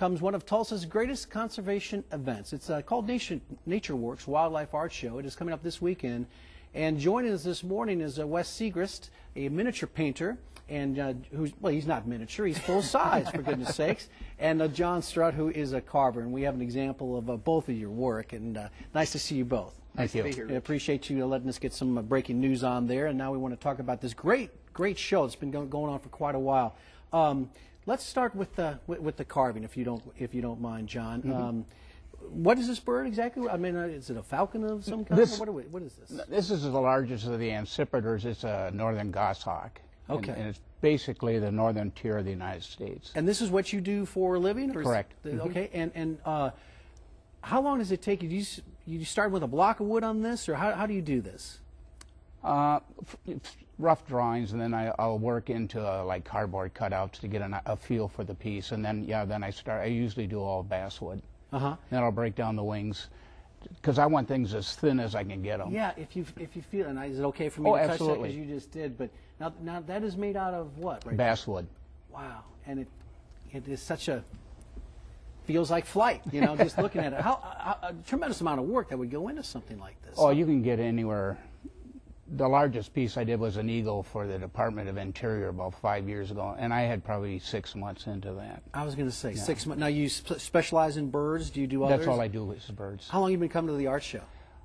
comes one of Tulsa's greatest conservation events. It's called NatureWorks Wildlife Art Show. It is coming up this weekend. And joining us this morning is Wes Segrist, a miniature painter, and well, he's not miniature, he's full size, for goodness sakes, and John Strutt, who is a carver. And we have an example of both of your work, and nice to see you both. Thank you. I appreciate you letting us get some breaking news on there, and now we want to talk about this great show that's been going on for quite a while. Let's start with the carving, if you don't mind, John. Mm-hmm. What is this bird exactly? I mean, is it a falcon of some kind? What is this? This is the largest of the ancipiters. It's a northern goshawk. Okay. And it's basically the northern tier of the United States. And this is what you do for a living? Or correct. Okay. And how long does it take you? Do you start with a block of wood on this, or how do you do this? Rough drawings, and then I'll work into like cardboard cutouts to get a feel for the piece, and then then I usually do all basswood. Then I'll break down the wings, because I want things as thin as I can get them. Yeah, if you feel, and is it okay for me to touch absolutely. that, because you just did? But now that is made out of what? Right? Basswood. Wow, and it is such a feels like flight. You know, just looking at it. How a tremendous amount of work that would go into something like this. Oh, you can get anywhere. The largest piece I did was an eagle for the Department of Interior about 5 years ago, and I had probably 6 months into that. I was going to say 6 months. Now, you specialize in birds. Do you do others? That's all I do is birds. How long have you been coming to the art show?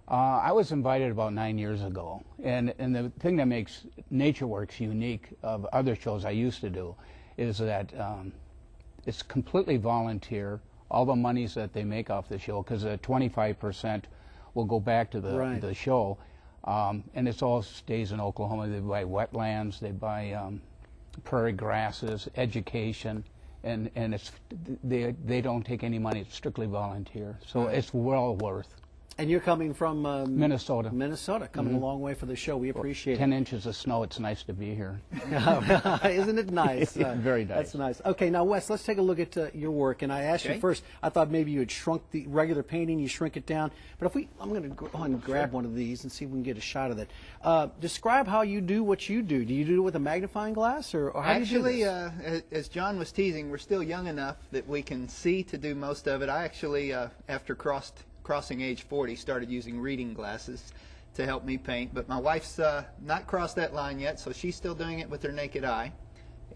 I was invited about 9 years ago, and the thing that makes NatureWorks unique of other shows I used to do is that it's completely volunteer. All the monies that they make off the show, because 25% will go back to the show. And it all stays in Oklahoma. They buy wetlands, they buy prairie grasses, education, and they don't take any money. It's strictly volunteer, so it's well worth. And you're coming from Minnesota. Minnesota, coming a long way for the show. We appreciate it. 10 inches of snow. It's nice to be here. Isn't it nice? Very nice. That's nice. Okay, now Wes, let's take a look at your work. And I asked you first. I thought maybe you had shrunk the regular painting. You shrink it down. But I'm going to go ahead and grab one of these and see if we can get a shot of it. Describe how you do what you do. Do you do it with a magnifying glass, or how actually, do you do this? As John was teasing, we're still young enough that we can see to do most of it. I actually, after crossing age 40, started using reading glasses to help me paint, but my wife's not crossed that line yet, so she's still doing it with her naked eye.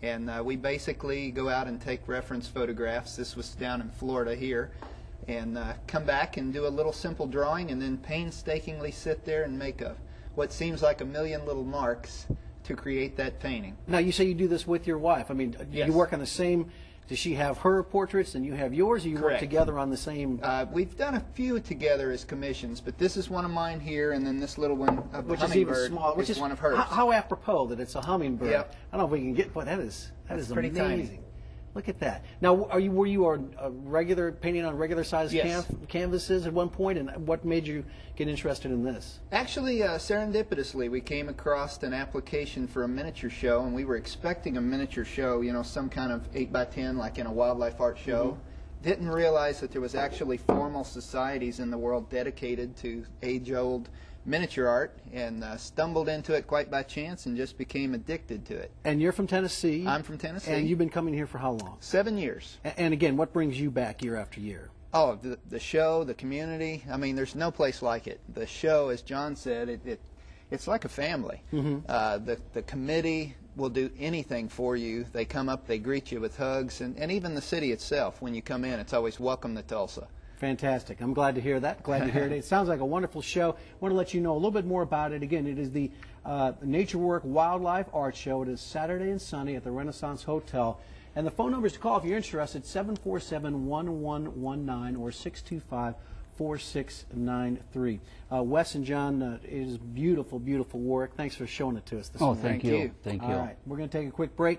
And we basically go out and take reference photographs. This was down in Florida here, and come back and do a little simple drawing, and then painstakingly sit there and make what seems like a million little marks to create that painting. Now, you say you do this with your wife. I mean, yes. You work on the same. Does she have her portraits and you have yours, or you work together on the same? We've done a few together as commissions, but this is one of mine here, and then this little one of the which is even hummingbird smaller, which is one of hers. How apropos that it's a hummingbird. Yep. I don't know if we can get, but that is pretty amazing. tiny. Look at that. Now, were you a regular painting on regular size canvases at one point, and what made you get interested in this? Actually, serendipitously, we came across an application for a miniature show, and we were expecting a miniature show, you know, some kind of 8x10 like in a wildlife art show. Didn't realize that there was actually formal societies in the world dedicated to age-old miniature art, and stumbled into it quite by chance and just became addicted to it. And you're from Tennessee? I'm from Tennessee. And you've been coming here for how long? 7 years. And again, what brings you back year after year? Oh, the show, the community. I mean, there's no place like it. The show, as John said, it's like a family. The committee will do anything for you. They come up, they greet you with hugs, and even the city itself, when you come in, it's always welcome to Tulsa. Fantastic. I'm glad to hear that. Glad to hear it. It sounds like a wonderful show. I want to let you know a little bit more about it. Again, it is the NatureWorks Wildlife Art Show. It is Saturday and Sunday at the Renaissance Hotel. And the phone numbers to call if you're interested, 747-1119 or 625-4693. Wes and John, it is beautiful, beautiful work. Thanks for showing it to us this morning. Thank you. All right. We're going to take a quick break.